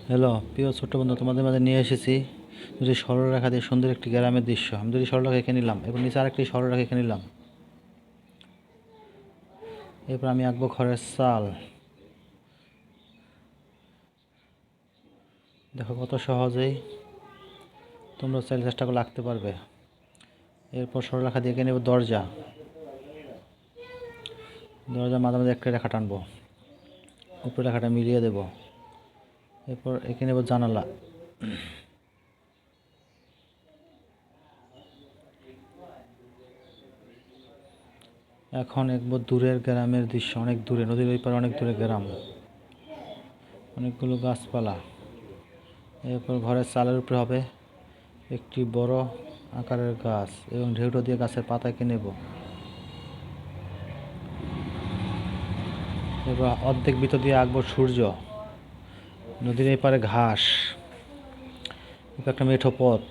Hello প্রিয় ছোট্ট বন্ধু, তোমাদের মাঝে নিয়ে এসেছি যদি সরলরেখা দিয়ে সুন্দর একটি গ্রামের দৃশ্য। আমি যদি সরলরেখা এঁকে নিলাম, এবার নিচে আরেকটি সরলরেখা এঁকে নিলাম। এরপর আমি আঁকবো ঘরের চাল। দেখো কত সহজেই তোমরা চাইলে চেষ্টা করে আঁকতে পারবে। এরপর সরলরেখা দিয়ে এঁকে নেব দরজা। দরজার মাঝে মাঝে একটা রেখা টানবো, উপরে রেখাটা মিলিয়ে দেব। এরপর এঁকে নেব জানালা। এখন একবার দূরের গ্রামের দৃশ্য, অনেক দূরে, নদীর ওই পারে অনেক দূরে গ্রাম, অনেকগুলো গাছপালা। এরপর ঘরের চালের উপরে হবে একটি বড় আকারের গাছ এবং ঢেউটো দিয়ে গাছের পাতা এঁকে নেব। এরপর অর্ধেক বৃত্ত দিয়ে আঁকবো সূর্য, নদীর এই পারে ঘাস, একটা মেঠো পথ।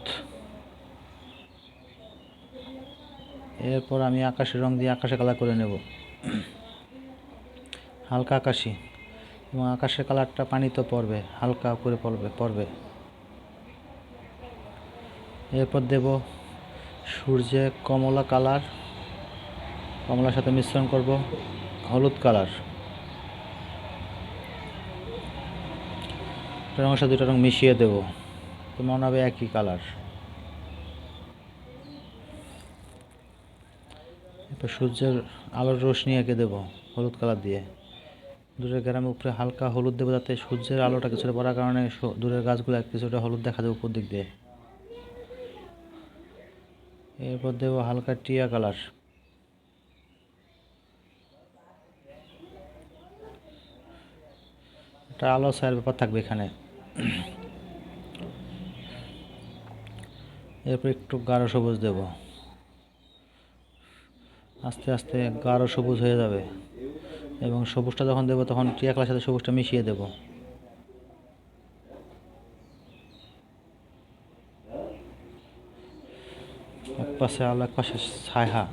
এরপর আমি আকাশের রং দিয়ে আকাশে কালার করে নেব, হালকা আকাশি, এবং আকাশের কালারটা পানিতে পড়বে, হালকা করে পড়বে। এরপর দেব সূর্যে কমলা কালার, কমলার সাথে মিশ্রণ করব হলুদ কালার। রঙের সাথে দুটো রং মিশিয়ে দেব, তো মনে হবে একই কালার। এরপর সূর্যের আলোর রোশনি এঁকে দেব হলুদ কালার দিয়ে। দূরের গ্রামের উপরে হালকা হলুদ দেবো, যাতে সূর্যের আলোটা কিছুটা পড়ার কারণে দূরের গাছগুলো কিছুটা হলুদ দেখা যাবে উপর দিক দিয়ে। এরপর দেবো হালকা টিয়া কালার। একটা আলো ছায়ার ব্যাপার থাকবে এখানে। এরপর একটু গাঢ় সবুজ দেব, আস্তে আস্তে গাঢ় সবুজ হয়ে যাবে, এবং সবুজটা যখন দেবো তখন টিয়া কালারের সাথে সবুজটা মিশিয়ে দেব। এক পাশে আলো, এক পাশে ছায়া।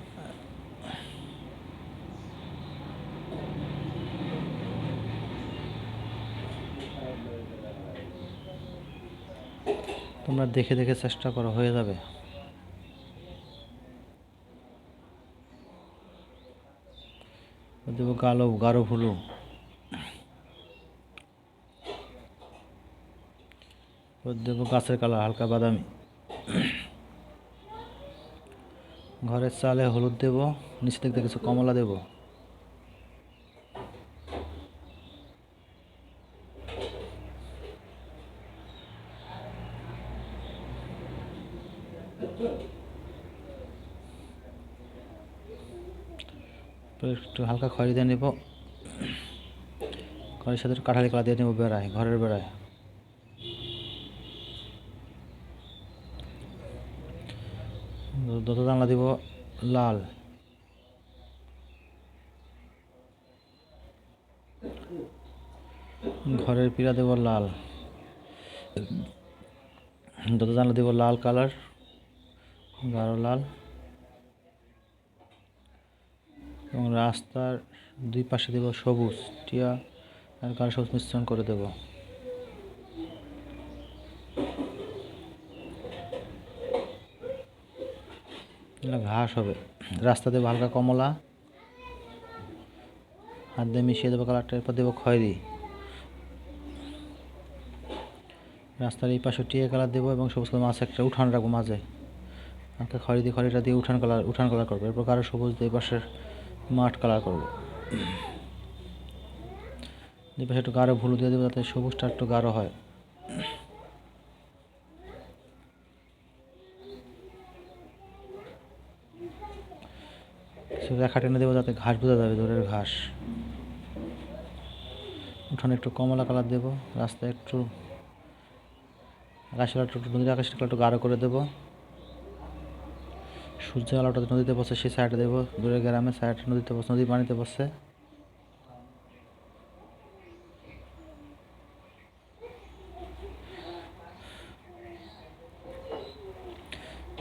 তোমরা দেখে দেখে চেষ্টা করো, হয়ে যাবে। দেবো গাঢ় ভুলু। দেবো গাছের কালার হালকা বাদামি। ঘরের চালে হলুদ দেব, নিচে দিক দিয়ে কিছু কমলা দেব। একটু হালকা খয়েরি দিয়ে নেব, খয়েরির সাথে একটু কাঠালি কালার দিয়ে নেব বেড়ায়, ঘরের বেড়ায়। দরজা জানলা দিব লাল। ঘরের পিড়া দেব লাল। দরজা জানলা দেব লাল কালার, গাঢ় লাল। এবং রাস্তার দুই পাশে দেব সবুজ, টিয়া আর গাঢ় সবুজ মিশ্রণ করে দেব। ঘাস হবে। রাস্তা দেবো হালকা কমলা, হাত দিয়ে মিশিয়ে দেবো কালারটা। এরপর দেবো খয়েরি। রাস্তার এই পাশে টিয়া কালার দেবো এবং সবুজ কালার মাঝে একটা উঠান রাখবো, মাঝে হালকা খয়েরিটা দিয়ে উঠান কালার করবো। এরপর গাঢ় সবুজ দিয়ে এই পাশের মাঠ কালার করবো। এই পাশে একটু গাঢ় হলুদ দিয়ে দেবো, যাতে সবুজটা একটু গাঢ় হয়। রেখা টেনে দেবো যাতে ঘাস বোঝা যাবে, দূরের ঘাস। উঠানে একটু কমলা কালার দেবো, রাস্তায় একটু আকাশের নদীর আকাশের কালার একটু গাঢ় করে দেবো। সূর্যের আলোটা নদীতে পড়ছে, সেই সাইডে দেবো। দূরের গ্রামের সাইডটা নদীতে পড়ছে, নদীর পানিতে পড়ছে।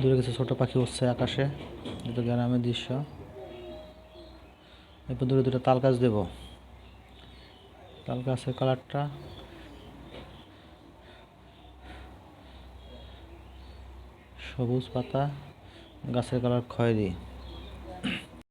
দূরে কিছু ছোট পাখি উঠছে আকাশে, এটা গ্রামের দৃশ্য। এরপর দূরে দুটো তাল গাছ দেবো। তাল গাছের কালারটা সবুজ পাতা, গাছের কালার খয়েরি।